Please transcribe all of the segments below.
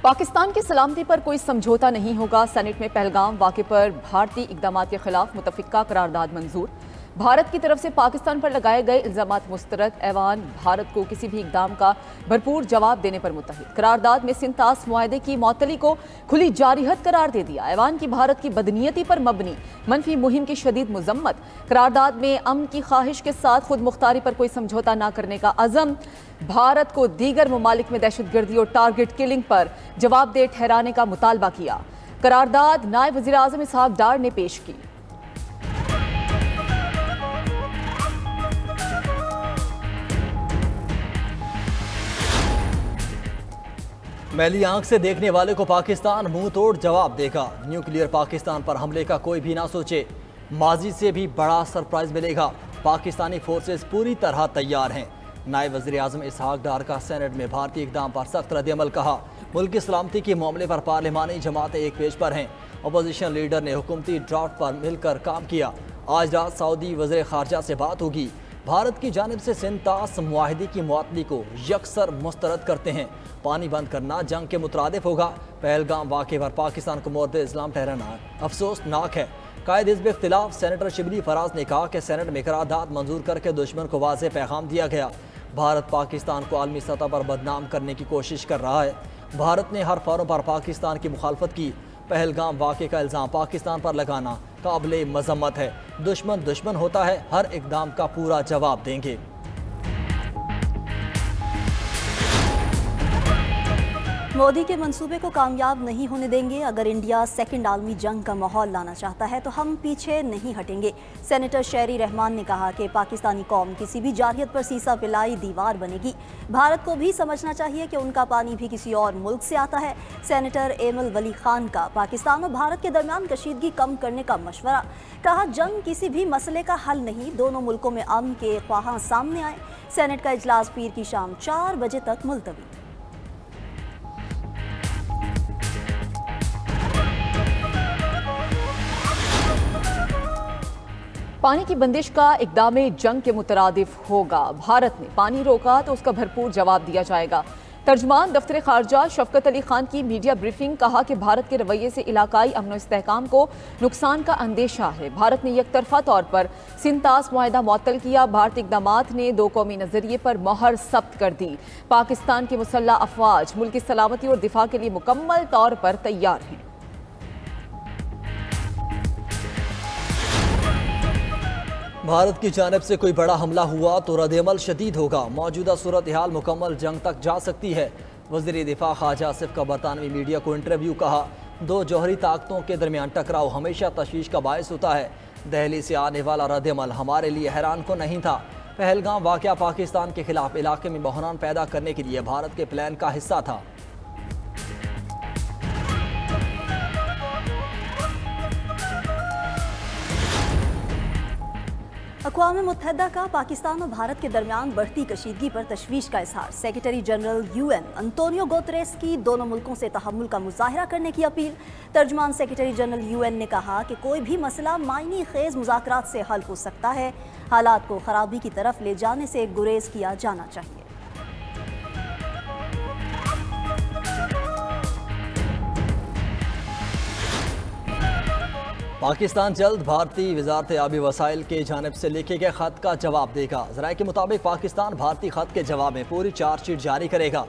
पाकिस्तान की सलामती पर कोई समझौता नहीं होगा। सेनेट में पहलगाम वाक़े पर भारतीय इक़दामात के खिलाफ मुतफ़िक़ा करारदाद मंजूर। भारत की तरफ से पाकिस्तान पर लगाए गए इल्ज़ामात मुस्तरद। ऐवान भारत को किसी भी इक़दाम का भरपूर जवाब देने पर मुत्तहिद। करारदाद में सिंतास मुआहदे की मअतली को खुली जारिहत करार दे दिया। ऐवान की भारत की बदनीयती पर मबनी मनफी मुहिम की शदीद मजम्मत। करारदाद में अमन की ख्वाहिश के साथ खुद मुख्तारी पर कोई समझौता न करने का अज़म। भारत को दीगर ममालिक में दहशतगर्दी और टारगेट किलिंग पर जवाबदेह ठहराने का मुतालबा किया। करारदाद नायब वज़ीर आज़म इसहाक डार ने पेश की। मैली आंख से देखने वाले को पाकिस्तान मुंह तोड़ जवाब देगा। न्यूक्लियर पाकिस्तान पर हमले का कोई भी ना सोचे, माजी से भी बड़ा सरप्राइज मिलेगा। पाकिस्तानी फोर्सेस पूरी तरह तैयार हैं। नायब वज़ीर आज़म इसहाक डार का सेनेट में भारतीय इक़दाम पर सख्त रद्द-ए-अमल। कहा, मुल्क की सलामती के मामले पर पार्लिमानी जमातें एक पेज पर हैं। अपोजिशन लीडर ने हुकूमती ड्राफ्ट पर मिलकर काम किया। आज रात सऊदी वज़ीर ख़ारजा से बात होगी। भारत की जानिब से सिंतास मुआहदे की मुअत्तली को यकसर मुस्तरद करते हैं। पानी बंद करना जंग के मुतरादिफ होगा। पहलगाम वाक़े पर पाकिस्तान को मोर्द इस्लाम ठहराना अफसोसनाक है। कायद हिज़्ब इख्तिलाफ सेनेटर शिबली फराज ने कहा कि सेनेट में करारदाद मंजूर करके दुश्मन को वाज़ेह पैगाम दिया गया। भारत पाकिस्तान को आलमी सतह पर बदनाम करने की कोशिश कर रहा है। भारत ने हर फोरम पर पाकिस्तान की मुखालफत की। पहलगाम वाक़े का इल्ज़ाम पाकिस्तान पर लगाना काबिल मज़म्मत है। दुश्मन दुश्मन होता है, हर इक़दाम का पूरा जवाब देंगे। मोदी के मंसूबे को कामयाब नहीं होने देंगे। अगर इंडिया सेकंड आलमी जंग का माहौल लाना चाहता है तो हम पीछे नहीं हटेंगे। सेनेटर शहरी रहमान ने कहा कि पाकिस्तानी कौम किसी भी जारहियत पर सीसा पिलाई दीवार बनेगी। भारत को भी समझना चाहिए कि उनका पानी भी किसी और मुल्क से आता है। सेनेटर एमल वली खान का पाकिस्तान और भारत के दरमियान कशीदगी कम करने का मशवरा। कहा, जंग किसी भी मसले का हल नहीं, दोनों मुल्कों में अमन के ख्वाहां सामने आए। सेनेट का इजलास पीर की शाम 4 बजे तक मुलतवी। पानी की बंदिश का इक़दाम जंग के मुतरादिफ होगा। भारत ने पानी रोका तो उसका भरपूर जवाब दिया जाएगा। तर्जमान दफ्तर खारजा शफकत अली खान की मीडिया ब्रीफिंग। कहा कि भारत के रवैये से इलाकाई अमन व इस्तेहकाम को नुकसान का अंदेशा है। भारत ने यकतरफा तौर पर सिंतास मुआहदा मुअत्तल किया। भारतीय इक़दामात ने दो कौमी नज़रिए पर मोहर सब्त कर दी। पाकिस्तान की मुसल्लह अफवाज मुल्क की सलामती और दिफा के लिए मुकम्मल तौर पर तैयार हैं। भारत की जानिब से कोई बड़ा हमला हुआ तो रद्द-ए-अमल शदीद होगा। मौजूदा सूरत हाल मुकम्मल जंग तक जा सकती है। वज़ीर दिफा ख्वाजा आसिफ का बरतानवी मीडिया को इंटरव्यू। कहा, दो जौहरी ताकतों के दरमियान टकराव हमेशा तशवीश का बायस होता है। दिल्ली से आने वाला रद्द-ए-अमल हमारे लिए हैरान को नहीं था। पहलगाम वाक़या पाकिस्तान के खिलाफ इलाके में बहरान पैदा करने के लिए भारत के प्लान का हिस्सा था। अक़वाम मुत्तहिदा का पाकिस्तान और भारत के दरमियान बढ़ती कशीदगी पर तशवीश का इजहार। Secretary general UN Antonio Guterres की दोनों मुल्कों से तहम्मुल का मुजाहरा करने की अपील। तर्जमान सेक्रेटरी जनरल UN ने कहा कि कोई भी मसला मायने खेज मुज़ाकरात से हल हो सकता है। हालात को खराबी की तरफ ले जाने से गुरेज किया जाना चाहिए। पाकिस्तान जल्द भारतीय वज़ारत आबी वसाइल के जानिब से लिखे गए ख़त का जवाब देगा। ज़राए के मुताबिक पाकिस्तान भारतीय ख़त के जवाब में पूरी चार्जशीट जारी करेगा।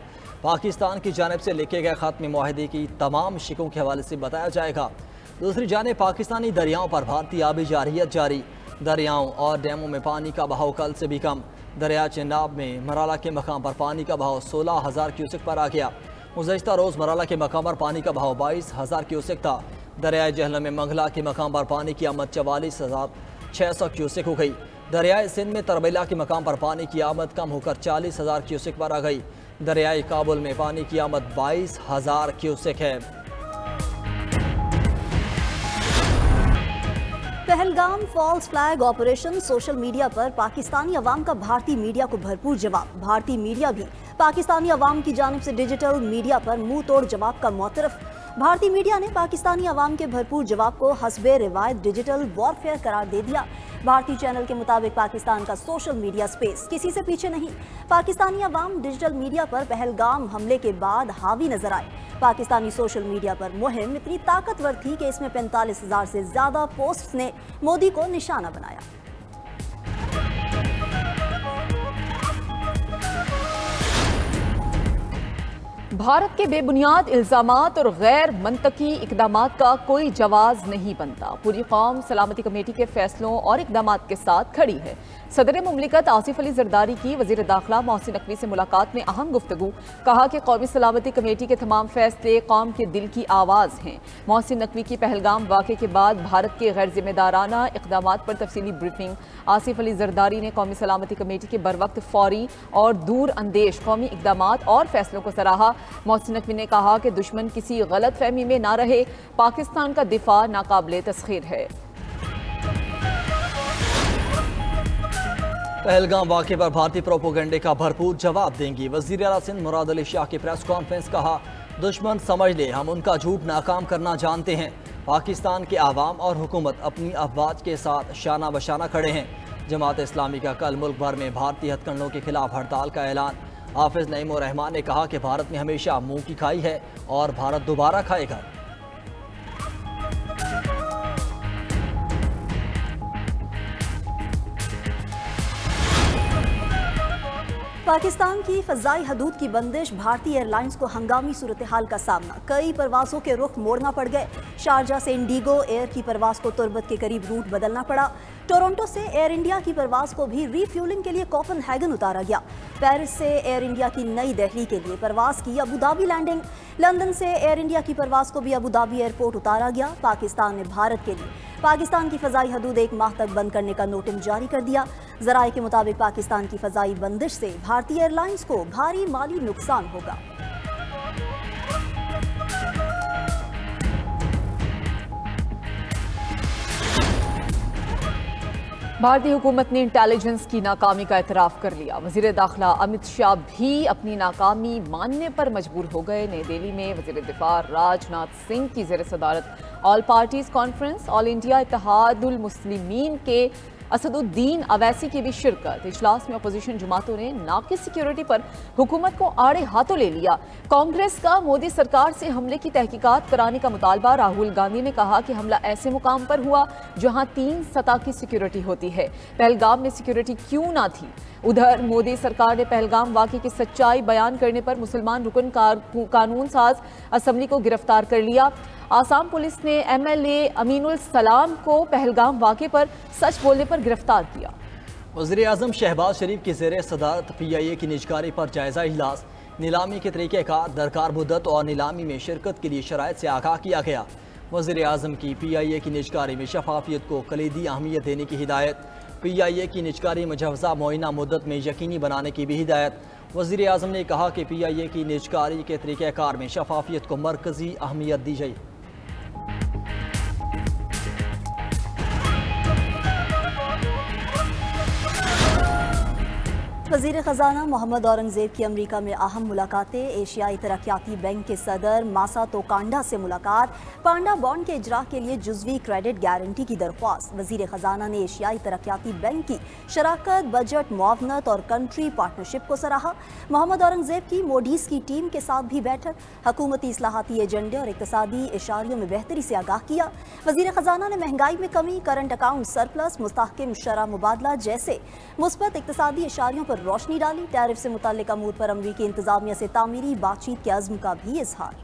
पाकिस्तान की जानिब से लिखे गए ख़त में मुआहदे की तमाम शिकों के हवाले से बताया जाएगा। दूसरी जानिब पाकिस्तानी दरियाओं पर भारतीय आबी जारहियत जारी। दरियाओं और डैमों में पानी का बहाव कल से भी कम। दरिया चेनाब में मराला के मकाम पर पानी का बहाव 16,000 क्यूसेक पर आ गया। गुज़श्ता रोज़ मराला के मकाम पर पानी का बहाव 22,000 क्यूसेक था। दरियाए जहलम में मंगला के मकाम पर पानी की आमद 44,600 क्यूसेक हो गई। दरियाए सिंध में तरबेला के मकाम पर पानी की आमद कम होकर 40,000 क्यूसेक पर आ गई। दरियाए काबुल में पानी की आमद 22,000 क्यूसेक है। Pahalgam false flag operation. Social media पर पाकिस्तानी अवाम का भारतीय मीडिया को भरपूर जवाब। भारतीय मीडिया भी पाकिस्तानी अवाम की जानिब से डिजिटल मीडिया पर मुंह तोड़ जवाब का मुतरफ। भारतीय मीडिया ने पाकिस्तानी अवाम के भरपूर जवाब को हस्बे रिवायत डिजिटल वॉरफेयर करार दे दिया। भारतीय चैनल के मुताबिक पाकिस्तान का सोशल मीडिया स्पेस किसी से पीछे नहीं। पाकिस्तानी अवाम डिजिटल मीडिया पर पहलगाम हमले के बाद हावी नजर आए। पाकिस्तानी सोशल मीडिया पर मुहिम इतनी ताकतवर थी कि इसमें 45,000 से ज्यादा पोस्ट्स ने मोदी को निशाना बनाया। भारत के बेबुनियाद इल्जामात और गैर मंतकी इकदामात का कोई जवाब नहीं बनता। पूरी कौम सलामती कमेटी के फैसलों और इकदामात के साथ खड़ी है। सदर मुमलिकत आसिफ अली जरदारी की वजीर दाखिला मोहसिन नकवी से मुलाकात में अहम गुफ्तगू। कहा कि कौमी सलामती कमेटी के तमाम फैसले कौम के दिल की आवाज़ हैं। मोहसिन नकवी की पहलगाम वाक़े के बाद भारत के गैर जिम्मेदाराना इकदामात पर तफसीली ब्रीफिंग। आसिफ अली जरदारी ने कौमी सलामती कमेटी के बरवक्त फौरी और दूर अंदेश कौमी इकदामात और फैसलों को सराहा। मोहसिन नकवी ने कहा कि दुश्मन किसी गलत फहमी में ना रहे। पाकिस्तान का दिफा नाकाबिले तस्खीर है। पहलगाम वाक़े पर भारतीय प्रोपोगंडे का भरपूर जवाब देंगी वज़ीर आला सिंध मुराद अली शाह की प्रेस कॉन्फ्रेंस। कहा, दुश्मन समझ ले हम उनका झूठ नाकाम करना जानते हैं। पाकिस्तान के आवाम और हुकूमत अपनी अफवाज के साथ शाना बशाना खड़े हैं। जमात इस्लामी का कल मुल्क भर में भारतीय हथकंडों के खिलाफ हड़ताल का ऐलान। हाफिज नईम उर रहमान ने कहा कि भारत ने हमेशा मुंह की खाई है और भारत दोबारा खाएगा। पाकिस्तान की फ़ज़ाई हदूद की बंदिश, भारतीय एयरलाइंस को हंगामी सूरत हाल का सामना। कई परवाज़ों के रुख मोड़ना पड़ गए। शारजा से इंडिगो एयर की परवाज़ को तुर्बत के करीब रूट बदलना पड़ा। टोरंटो से एयर इंडिया की परवाज़ को भी रीफ्यूलिंग के लिए कोपनहेगन उतारा गया। पेरिस से एयर इंडिया की नई दिल्ली के लिए परवाज़ की अबू धाबी लैंडिंग। लंदन से एयर इंडिया की परवाज़ को भी अबू धाबी एयरपोर्ट उतारा गया। पाकिस्तान ने भारत के लिए पाकिस्तान की फ़ज़ाई हदूद 1 माह तक बंद करने का नोटिस जारी कर दिया। ज़राए के मुताबिक पाकिस्तान की फ़ज़ाई बंदिश से भारतीय एयरलाइंस को भारी माली नुकसान होगा। भारतीय हुकूमत ने इंटेलिजेंस की नाकामी का एतराफ़ कर लिया। वज़ीर दाखिला अमित शाह भी अपनी नाकामी मानने पर मजबूर हो गए। नई दिल्ली में वज़ीर दिफा राजनाथ सिंह की ज़ेर सदारत all parties conference, all India Ittehadul Muslimeen के असदुद्दीन अवैसी की भी शिरकत। इजलास में अपोजिशन जमातों ने नाक़िस सिक्योरिटी पर हुकूमत को आड़े हाथों ले लिया। कांग्रेस का मोदी सरकार से हमले की तहकीकात कराने का मुतालबा। राहुल गांधी ने कहा कि हमला ऐसे मुकाम पर हुआ जहां 3 सतह की सिक्योरिटी होती है। पहलगाम में सिक्योरिटी क्यों ना थी? उधर मोदी सरकार ने पहलगाम वाक़े की सच्चाई बयान करने पर मुसलमान रुकन कानून साज असम्बली को गिरफ्तार कर लिया। आसाम पुलिस ने MLA अमीनुल सलाम को पहलगाम वाक़े पर सच बोलने पर गिरफ्तार किया। वज़ीर आज़म शहबाज शरीफ की ज़ेर सदारत PIA की निजकारी पर जायज़ा इजलास। नीलामी के तरीक़ेकार, दरकार मुद्दत और नीलामी में शिरकत के लिए शराइत से आगाह किया गया। वज़ीर आज़म की PIA की निजकारी में शफाफियत को कलीदी अहमियत देने की हिदायत। PIA की निजकारी मुजवज़ा मुआयना मुद्दत में यकीनी बनाने की भी हिदायत। वज़ीर आज़म ने कहा कि PIA की निजकारी के तरीक़ेकार में शफाफियत को मरकज़ी अहमियत दी जाए। वज़ीर ख़ज़ाना मोहम्मद औरंगज़ेब की अमरीका में अहम मुलाकातें। एशियाई तरक्याती बैंक के सदर मासातो कांडा से मुलाकात। पांडा बॉन्ड के इजरा के लिए जुज़वी क्रेडिट गारंटी की दरख्वास्त। वज़ीर ख़ज़ाना ने एशियाई तरक्याती बैंक की शराकत, बजट मुआवनत और कंट्री पार्टनरशिप को सराहा। मोहम्मद औरंगज़ेब की मोडीज़ की टीम के साथ भी बैठक। हुकूमती इस्लाहाती एजेंडे और इक़्तिसादी इशारियों में बेहतरी से आगाह किया। वज़ीर ख़ज़ाना ने महंगाई में कमी, करंट अकाउंट सरप्लस, मुस्तहकिम शरह मुबादला जैसे मुस्बत इक़्तिसादी इशारियों पर रोशनी डाली। टैरिफ से मुताल्लिक अमूर पर अमरीकी इंतजामिया से तामीरी बातचीत के अज़्म का भी इजहार।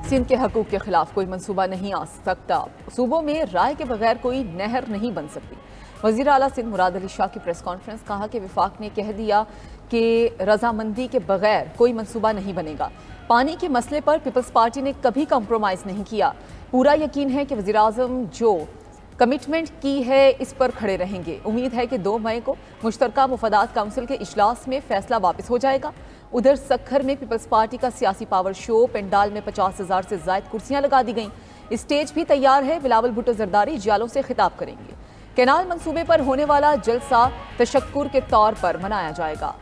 सिंध के हकूक़ के खिलाफ कोई मंसूबा नहीं आ सकता। सूबों में राय के बगैर कोई नहर नहीं बन सकती। वज़ीर आला सिंध मुराद अली शाह की प्रेस कॉन्फ्रेंस। कहा कि विफाक ने कह दिया कि रजामंदी के बगैर कोई मंसूबा नहीं बनेगा। पानी के मसले पर पीपल्स पार्टी ने कभी कॉम्प्रोमाइज़ नहीं किया। पूरा यकीन है कि वज़ीर आज़म जो कमिटमेंट की है इस पर खड़े रहेंगे। उम्मीद है कि 2 मई को मुश्तरका मुफादात काउंसिल के इजलास में फैसला वापस हो जाएगा। उधर सक्खर में पीपल्स पार्टी का सियासी पावर शो। पेंडाल में 50,000 से ज़ायद कुर्सियां लगा दी गईं। स्टेज भी तैयार है। बिलावल भुट्टो जरदारी जालों से खिताब करेंगे। कैनाल मंसूबे पर होने वाला जलसा तशक्कुर के तौर पर मनाया जाएगा।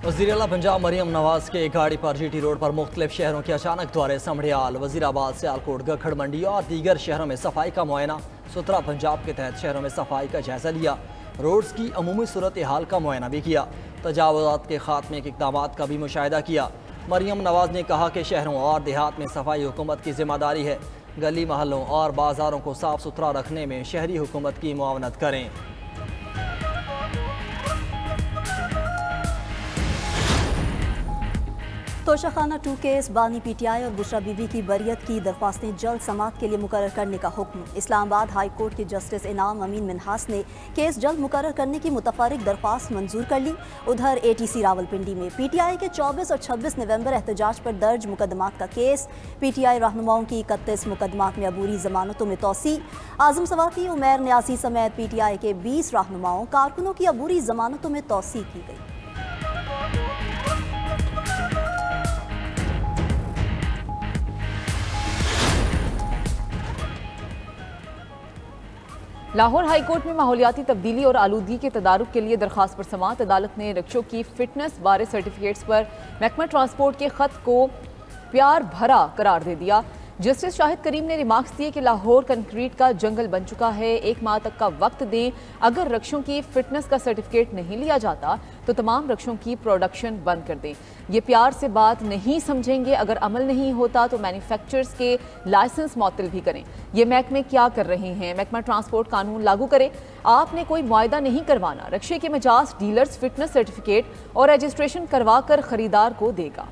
वज़ीर-ए-आला पंजाब मरियम नवाज के गाड़ी पर GT रोड पर मुख्तलिफ शहरों के अचानक दौरे समढ़ियाल, वज़ीराबाद, सियालकोट, गखड़ मंडी और दीगर शहरों में सफाई का मुआयना। सुथरा पंजाब के तहत शहरों में सफाई का जायजा लिया, रोड्स की अमूमी सूरत हाल का मुआयना भी किया, तजावुज़ात के खात्मे के इक़दाम का भी मुशाहिदा किया। मरियम नवाज ने कहा कि शहरों और देहात में सफाई हुकूमत की जिम्मेदारी है। गली महलों और बाज़ारों को साफ सुथरा रखने में शहरी हुकूमत की मुआवनत करें। तोशाखाना 2 केस, बानी PTI और बुशरा बीबी की बरियत की दरख्वास्तें जल्द समाअत के लिए मुकर्रर करने का हुक्म। इस्लामाबाद हाई कोर्ट के जस्टिस इनाम अमीन मिन्हास ने केस जल्द मुकर्रर करने की मुतफर्रिक दरख्वास्त मंजूर कर ली। उधर ATC रावलपिंडी में PTI के 24 और 26 नवंबर एहतजाज पर दर्ज मुकदमात का केस। PTI रहनुमाओं की 31 मुकदमात में अबूरी जमानतों में तोसी। आजम सवाती, उमैर न्यासी समेत PTI के 20 रहनुमाओं कारकुनों की अबूरी जमानतों में तोसी की गई। लाहौर हाई कोर्ट में माहौलियाती तब्दीली और आलूदगी के तदारुक के लिए दरखास्त पर समाअत। अदालत ने रिक्शों की फिटनेस बारे सर्टिफिकेट्स पर महकमा ट्रांसपोर्ट के खत को प्यार भरा करार दे दिया। जस्टिस शाहिद करीम ने रिमार्क्स दिए कि लाहौर कंक्रीट का जंगल बन चुका है, 1 माह तक का वक्त दें। अगर रक्षों की फिटनेस का सर्टिफिकेट नहीं लिया जाता तो तमाम रक्षों की प्रोडक्शन बंद कर दें। ये प्यार से बात नहीं समझेंगे, अगर अमल नहीं होता तो मैन्युफैक्चरर्स के लाइसेंस मुअत्तल भी करें। ये महकमे क्या कर रहे हैं? महकमा ट्रांसपोर्ट कानून लागू करे। आपने कोई मुआयदा नहीं करवाना, रक्षे के मजाज डीलर्स फिटनेस सर्टिफिकेट और रजिस्ट्रेशन करवा कर खरीदार को देगा।